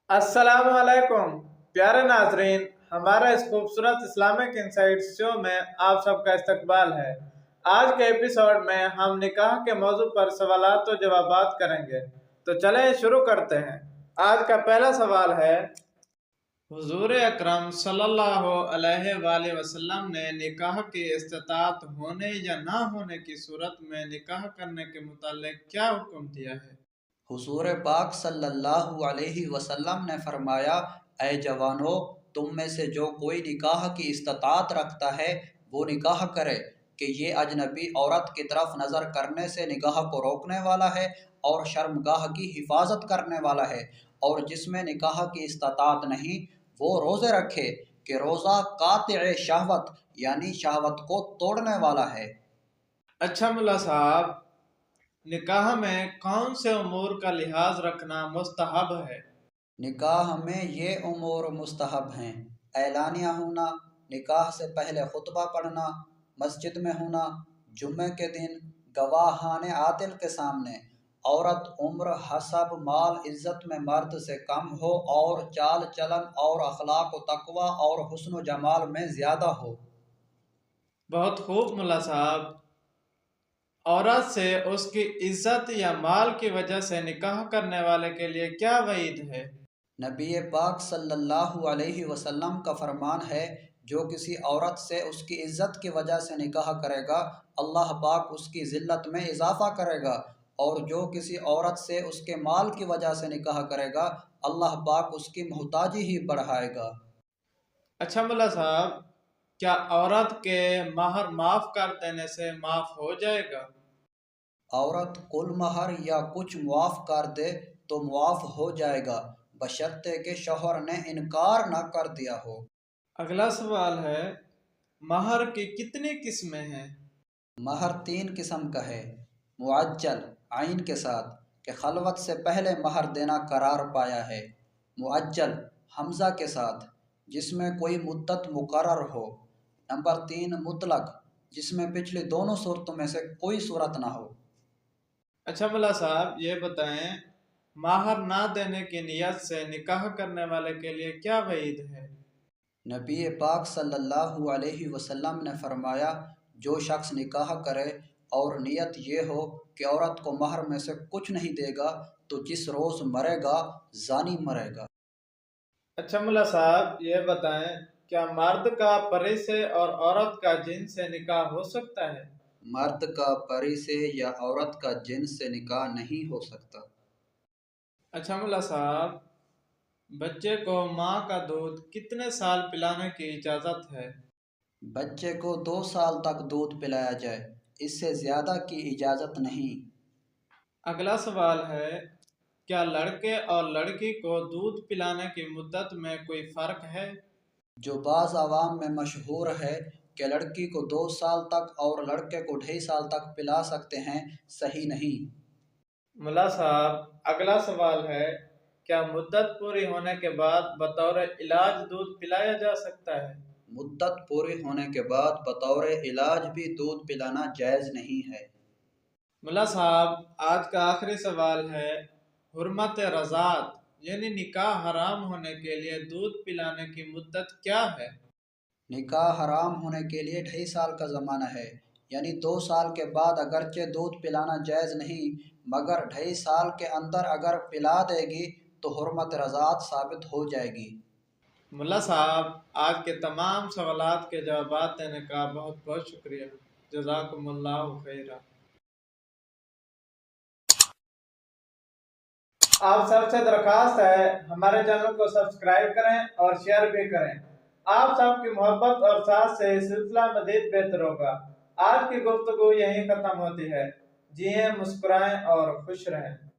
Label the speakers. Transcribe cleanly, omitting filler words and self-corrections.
Speaker 1: अस्सलाम वालेकुम प्यारे नाजरीन। हमारा इस खूबसूरत इस्लामिक इंसाइट शो में आप सबका इस्तकबाल है। आज के एपिसोड में हम निकाह के मौजू पर सवालात और जवाबात करेंगे। तो चलें शुरू करते हैं। आज का पहला सवाल है, हुजूर अकरम सल्लल्लाहु अलैहि वसल्लम ने निकाह की इस्तात होने या ना होने की सूरत में निकाह करने के मुतालिक क्या हुक्म दिया है?
Speaker 2: हुजूर पाक सल्लल्लाहु अलैहि वसल्लम ने फरमाया, ऐ जवानों, तुम में से जो कोई निकाह की इस्तात रखता है वो निकाह करे कि ये अजनबी औरत की तरफ नज़र करने से निगाह को रोकने वाला है और शर्मगाह की हिफाजत करने वाला है। और जिसमें निकाह की इस्तात नहीं वो रोज़े रखे कि रोज़ा कातिअ शहवत यानी शहवत को तोड़ने वाला है।
Speaker 1: अच्छा मुल्ला साहब, निकाह में कौन से उमूर का लिहाज रखना मुस्तहब है?
Speaker 2: निकाह में ये उमूर मुस्तहब हैं: ऐलानिया होना, निकाह से पहले खुतबा पढ़ना, मस्जिद में होना, जुम्मे के दिन गवाहान आदिल के सामने, औरत उम्र हसब माल इज़्ज़त में मर्द से कम हो और चाल चलन और अखलाक व तकवा और हुस्न व जमाल में ज़्यादा हो।
Speaker 1: बहुत खूब मुल्ला साहब। औरत से उसकी इज्जत या माल की वजह से निकाह करने वाले के लिए क्या वईद है?
Speaker 2: नबी पाक सल्लल्लाहु अलैहि वसल्लम का फरमान है, जो किसी औरत से उसकी इज़्ज़त की वजह से निकाह करेगा अल्लाह पाक उसकी ज़िल्लत में इजाफ़ा करेगा, और जो किसी औरत से उसके माल की वजह से निकाह करेगा अल्लाह पाक उसकी मोहताजी ही बढ़ाएगा।
Speaker 1: अच्छा मुल्ला साहब, क्या औरत के महर माफ कर देने से माफ हो जाएगा?
Speaker 2: औरत कुल महर या कुछ मुआफ़ कर दे तो मुआफ़ हो जाएगा, बशर्ते के शौहर ने इनकार न कर दिया हो।
Speaker 1: अगला सवाल है, महर की कितनी किस्में हैं?
Speaker 2: महर 3 किस्म का है: मुअज्जल आइन के साथ कि खलवत से पहले महर देना करार पाया है, मुअज्जल हमज़ा के साथ जिसमें कोई मुद्दत मुकर्रर हो, नंबर 3 मुतलक जिसमें पिछली दोनों सूरतों में से कोई सूरत ना हो।
Speaker 1: अच्छा मुल्ला साहब, ये बताएं, महर ना देने की नियत से निकाह करने वाले के लिए क्या वईद है?
Speaker 2: नबी पाक सल्लल्लाहु अलैहि वसल्लम ने फरमाया, जो शख्स निकाह करे और नियत ये हो कि औरत को महर में से कुछ नहीं देगा तो जिस रोज़ मरेगा जानी मरेगा।
Speaker 1: अच्छा मुल्ला साहब, ये बताएं, क्या मर्द का परी से और औरत का जिन से निकाह हो सकता है?
Speaker 2: मर्द का परी से या औरत का जिन्स से निकाह नहीं हो सकता।
Speaker 1: अच्छा मुल्ला साहब, बच्चे को माँ का दूध कितने साल पिलाने की इजाज़त है?
Speaker 2: बच्चे को 2 साल तक दूध पिलाया जाए, इससे ज़्यादा की इजाज़त नहीं।
Speaker 1: अगला सवाल है, क्या लड़के और लड़की को दूध पिलाने की मुद्दत में कोई फ़र्क है?
Speaker 2: जो बाज़ अवाम में मशहूर है कि लड़की को 2 साल तक और लड़के को 2.5 साल तक पिला सकते हैं, सही नहीं।
Speaker 1: मुल्ला साहब, अगला सवाल है, क्या मुद्दत पूरी होने के बाद बतौर इलाज दूध पिलाया जा सकता है?
Speaker 2: मुद्दत पूरी होने के बाद बतौर इलाज भी दूध पिलाना जायज़ नहीं है।
Speaker 1: मुल्ला साहब, आज का आखिरी सवाल है, हुर्मत रज़ात यानी निकाह हराम होने के लिए दूध पिलाने की मुद्दत क्या है?
Speaker 2: निकाह हराम होने के लिए 2.5 साल का ज़माना है, यानी 2 साल के बाद अगरचे दूध पिलाना जायज़ नहीं, मगर 2.5 साल के अंदर अगर पिला देगी तो हुर्मत रज़ात साबित हो जाएगी।
Speaker 1: मुल्ला साहब, आज के तमाम सवालात के जवाब देने का बहुत बहुत शुक्रिया। जज़ाकुमुल्लाहु खैरा। आप सबसे दरख्वास्त है, हमारे चैनल को सब्सक्राइब करें और शेयर भी करें। आप सबकी मोहब्बत और साथ से सिलसिला मज़ीद बेहतर होगा। आज की गुफ्तगू यहीं ख़त्म होती है। जिएं, मुस्कुराएं और खुश रहें।